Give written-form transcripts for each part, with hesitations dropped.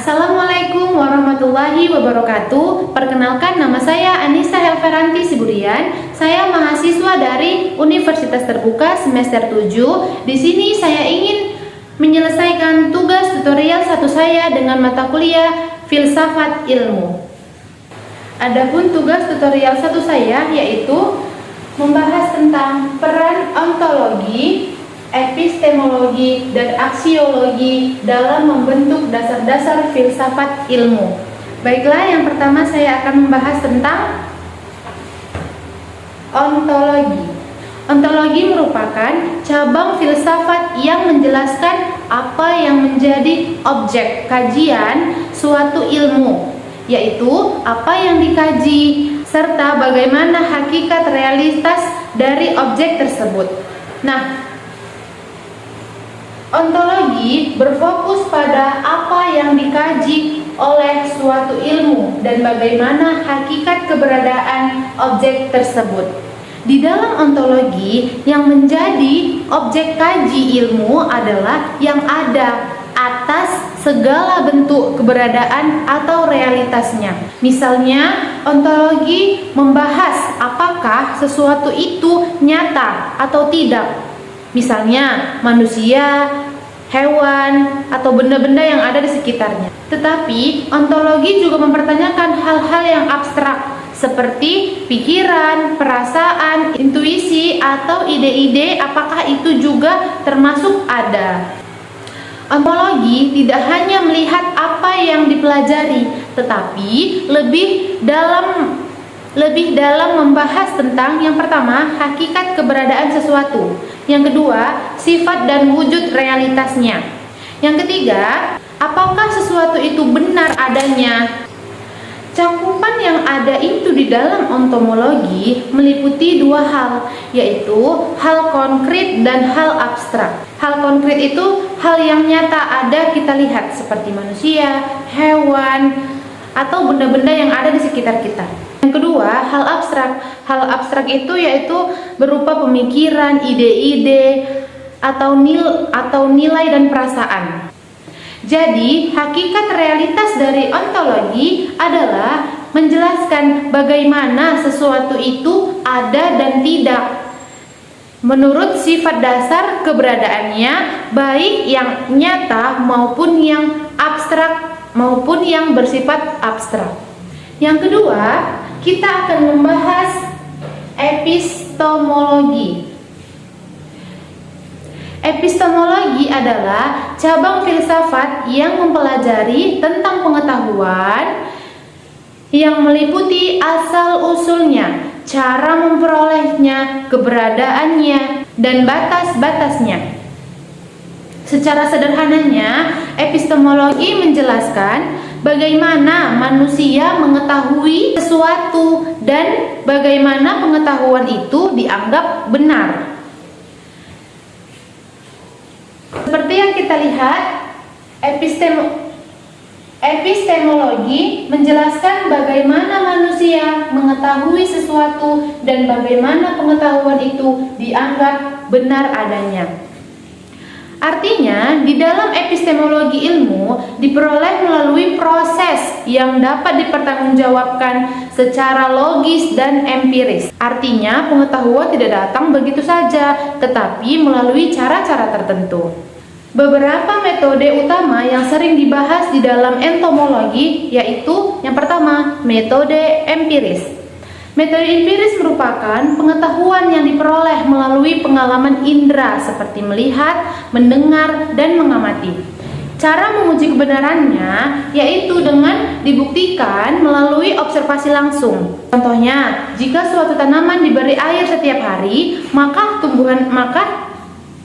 Assalamualaikum warahmatullahi wabarakatuh. Perkenalkan, nama saya Anissa Helveranti Siburian. Saya mahasiswa dari Universitas Terbuka semester 7. Di sini saya ingin menyelesaikan tugas tutorial 1 saya dengan mata kuliah Filsafat Ilmu. Adapun tugas tutorial 1 saya yaitu membahas tentang peran ontologi, epistemologi, dan aksiologi dalam membentuk dasar-dasar filsafat ilmu. Baiklah, yang pertama saya akan membahas tentang ontologi. Ontologi merupakan cabang filsafat yang menjelaskan apa yang menjadi objek kajian suatu ilmu, yaitu apa yang dikaji, serta bagaimana hakikat realitas dari objek tersebut. Nah, ontologi berfokus pada apa yang dikaji oleh suatu ilmu dan bagaimana hakikat keberadaan objek tersebut. Di dalam ontologi, yang menjadi objek kaji ilmu adalah yang ada atas segala bentuk keberadaan atau realitasnya. Misalnya, ontologi membahas apakah sesuatu itu nyata atau tidak. Misalnya, manusia, hewan, atau benda-benda yang ada di sekitarnya. Tetapi, ontologi juga mempertanyakan hal-hal yang abstrak seperti pikiran, perasaan, intuisi, atau ide-ide, apakah itu juga termasuk ada. Ontologi tidak hanya melihat apa yang dipelajari, tetapi lebih dalam membahas tentang yang pertama, hakikat keberadaan sesuatu. Yang kedua, sifat dan wujud realitasnya. Yang ketiga, apakah sesuatu itu benar adanya. Cakupan yang ada itu di dalam ontologi meliputi 2 hal, yaitu hal konkret dan hal abstrak. Hal konkret itu hal yang nyata ada kita lihat seperti manusia, hewan, atau benda-benda yang ada di sekitar kita. Yang kedua, hal abstrak. Hal abstrak itu yaitu berupa pemikiran, ide-ide, atau nilai dan perasaan. Jadi, hakikat realitas dari ontologi adalah menjelaskan bagaimana sesuatu itu ada dan tidak menurut sifat dasar keberadaannya, baik yang nyata maupun yang abstrak maupun yang bersifat abstrak. Yang kedua, kita akan membahas epistemologi. Epistemologi adalah cabang filsafat yang mempelajari tentang pengetahuan yang meliputi asal-usulnya, cara memperolehnya, keberadaannya, dan batas-batasnya. Secara sederhananya, epistemologi menjelaskan bagaimana manusia mengetahui sesuatu dan bagaimana pengetahuan itu dianggap benar. Seperti yang kita lihat, epistemologi menjelaskan bagaimana manusia mengetahui sesuatu dan bagaimana pengetahuan itu dianggap benar adanya. Artinya, di dalam epistemologi ilmu diperoleh melalui proses yang dapat dipertanggungjawabkan secara logis dan empiris. Artinya, pengetahuan tidak datang begitu saja, tetapi melalui cara-cara tertentu. Beberapa metode utama yang sering dibahas di dalam entomologi yaitu yang pertama, metode empiris. Metode empiris merupakan pengetahuan yang diperoleh melalui pengalaman indera seperti melihat, mendengar, dan mengamati. Cara menguji kebenarannya yaitu dengan dibuktikan melalui observasi langsung. Contohnya, jika suatu tanaman diberi air setiap hari, maka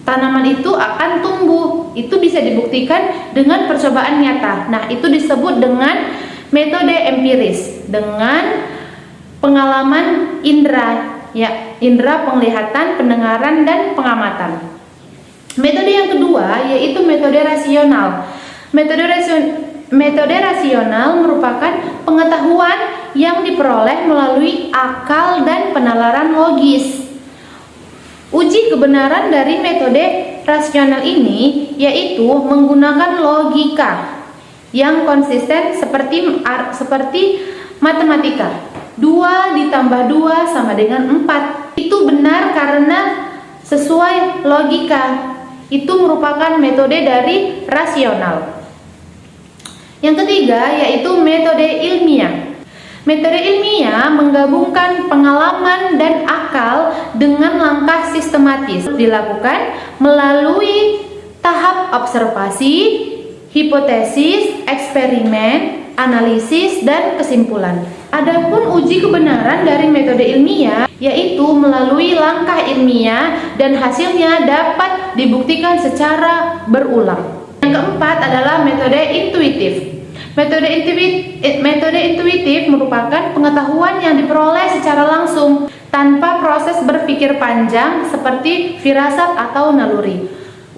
tanaman itu akan tumbuh. Itu bisa dibuktikan dengan percobaan nyata. Nah, itu disebut dengan metode empiris, dengan pengalaman indera, ya, indera penglihatan, pendengaran, dan pengamatan. Metode yang kedua yaitu metode rasional. Metode rasional merupakan pengetahuan yang diperoleh melalui akal dan penalaran logis. Uji kebenaran dari metode rasional ini yaitu menggunakan logika. yang konsisten seperti matematika. 2 ditambah 2 sama dengan 4. Itu benar karena sesuai logika. Itu merupakan metode dari rasional. Yang ketiga yaitu metode ilmiah. Metode ilmiah menggabungkan pengalaman dan akal dengan langkah sistematis, dilakukan melalui tahap observasi, hipotesis, eksperimen, analisis, dan kesimpulan. Adapun uji kebenaran dari metode ilmiah yaitu melalui langkah ilmiah dan hasilnya dapat dibuktikan secara berulang. Yang keempat adalah metode intuitif. Metode intuitif merupakan pengetahuan yang diperoleh secara langsung tanpa proses berpikir panjang seperti firasat atau naluri.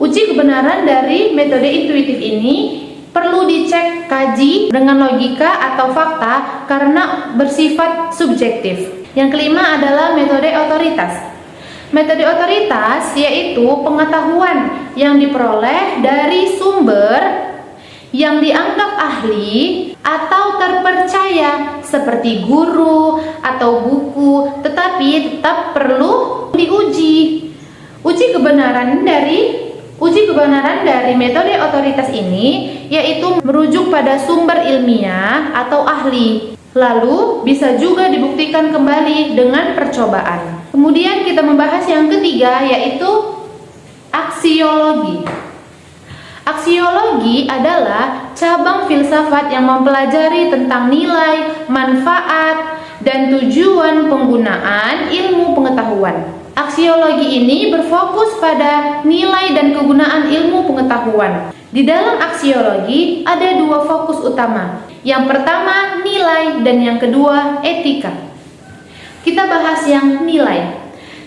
Uji kebenaran dari metode intuitif ini perlu dicek kaji dengan logika atau fakta karena bersifat subjektif. Yang kelima adalah metode otoritas. Metode otoritas yaitu pengetahuan yang diperoleh dari sumber yang dianggap ahli atau terpercaya seperti guru atau buku, tetapi tetap perlu diuji. Uji kebenaran dari metode otoritas ini yaitu merujuk pada sumber ilmiah atau ahli, lalu bisa juga dibuktikan kembali dengan percobaan. Kemudian kita membahas yang ketiga yaitu aksiologi. Aksiologi adalah cabang filsafat yang mempelajari tentang nilai, manfaat, dan tujuan penggunaan ilmu pengetahuan. Aksiologi ini berfokus pada nilai dan kegunaan ilmu pengetahuan. Di dalam aksiologi ada 2 fokus utama. Yang pertama nilai dan yang kedua etika. Kita bahas yang nilai.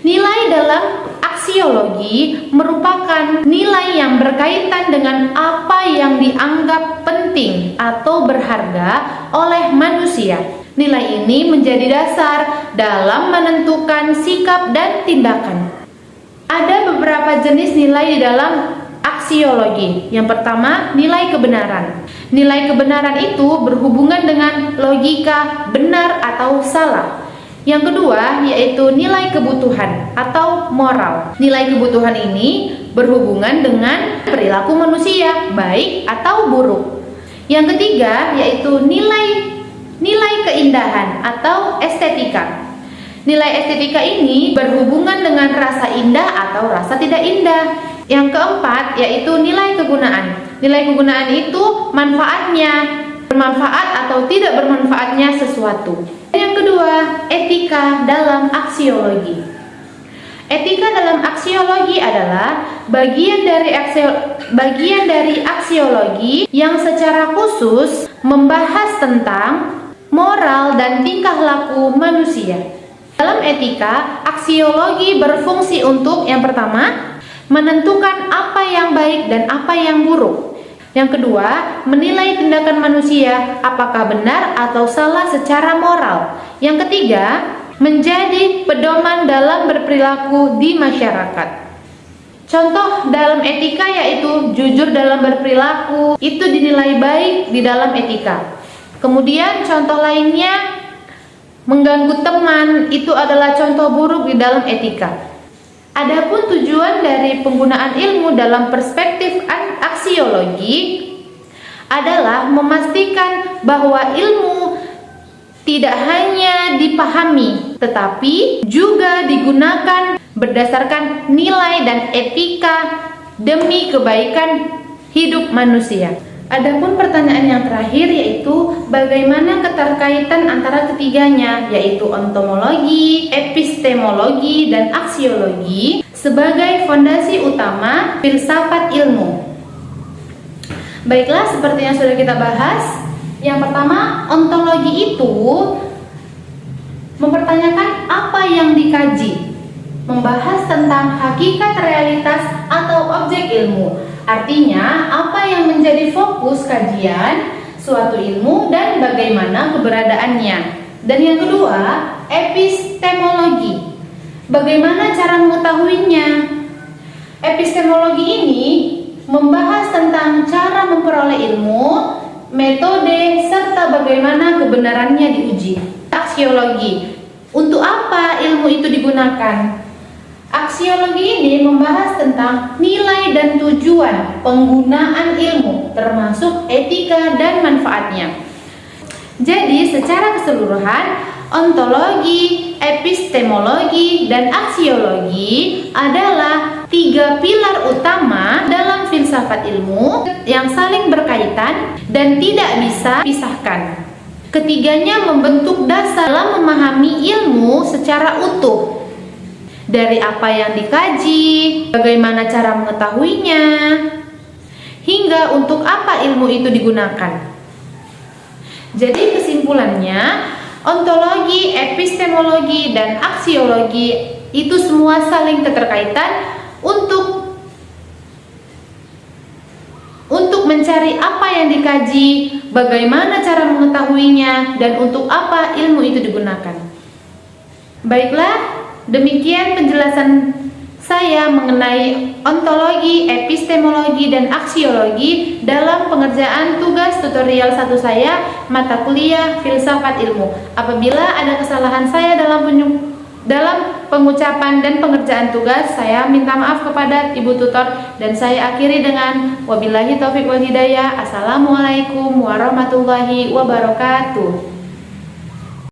Nilai dalam aksiologi merupakan nilai yang berkaitan dengan apa yang dianggap penting atau berharga oleh manusia. Nilai ini menjadi dasar dalam menentukan sikap dan tindakan. Ada beberapa jenis nilai di dalam aksiologi. Yang pertama, nilai kebenaran. Nilai kebenaran itu berhubungan dengan logika benar atau salah. Yang kedua yaitu nilai kebutuhan atau moral. Nilai kebutuhan ini berhubungan dengan perilaku manusia, baik atau buruk. Yang ketiga yaitu nilai keindahan atau estetika. Nilai estetika ini berhubungan dengan rasa indah atau rasa tidak indah. Yang keempat yaitu nilai kegunaan. Nilai kegunaan itu manfaatnya, bermanfaat atau tidak bermanfaatnya sesuatu. Yang kedua, etika dalam aksiologi. Etika dalam aksiologi adalah bagian dari aksiologi yang secara khusus membahas tentang moral dan tingkah laku manusia. Dalam etika, aksiologi berfungsi untuk yang pertama, menentukan apa yang baik dan apa yang buruk. Yang kedua, menilai tindakan manusia apakah benar atau salah secara moral. Yang ketiga, menjadi pedoman dalam berperilaku di masyarakat. Contoh dalam etika yaitu jujur dalam berperilaku, itu dinilai baik di dalam etika. Kemudian contoh lainnya, mengganggu teman, itu adalah contoh buruk di dalam etika. Adapun tujuan dari penggunaan ilmu dalam perspektif aksiologi adalah memastikan bahwa ilmu tidak hanya dipahami, tetapi juga digunakan berdasarkan nilai dan etika demi kebaikan hidup manusia. Adapun pertanyaan yang terakhir yaitu bagaimana keterkaitan antara ketiganya, yaitu ontomologi, epistemologi, dan aksiologi sebagai fondasi utama filsafat ilmu. Baiklah, seperti yang sudah kita bahas, yang pertama, ontologi itu mempertanyakan apa yang dikaji, membahas tentang hakikat realitas atau objek ilmu. Artinya, apa yang menjadi fokus kajian suatu ilmu dan bagaimana keberadaannya. Dan yang kedua, epistemologi. Bagaimana cara mengetahuinya? Epistemologi ini membahas tentang cara memperoleh ilmu, metode, serta bagaimana kebenarannya diuji. Aksiologi. Untuk apa ilmu itu digunakan? Aksiologi ini membahas tentang nilai dan tujuan penggunaan ilmu, termasuk etika dan manfaatnya. Jadi, secara keseluruhan, ontologi, epistemologi, dan aksiologi adalah 3 pilar utama dalam filsafat ilmu yang saling berkaitan dan tidak bisa dipisahkan. Ketiganya membentuk dasar dalam memahami ilmu secara utuh. Dari apa yang dikaji, bagaimana cara mengetahuinya, hingga untuk apa ilmu itu digunakan. Jadi kesimpulannya, ontologi, epistemologi, dan aksiologi itu semua saling keterkaitan untuk mencari apa yang dikaji, bagaimana cara mengetahuinya, dan untuk apa ilmu itu digunakan. Baiklah, demikian penjelasan saya mengenai ontologi, epistemologi, dan aksiologi dalam pengerjaan tugas tutorial 1 saya, mata kuliah Filsafat Ilmu. Apabila ada kesalahan saya dalam pengucapan dan pengerjaan tugas, saya minta maaf kepada Ibu Tutor, dan saya akhiri dengan wabillahi taufiq wal hidayah. Assalamualaikum warahmatullahi wabarakatuh.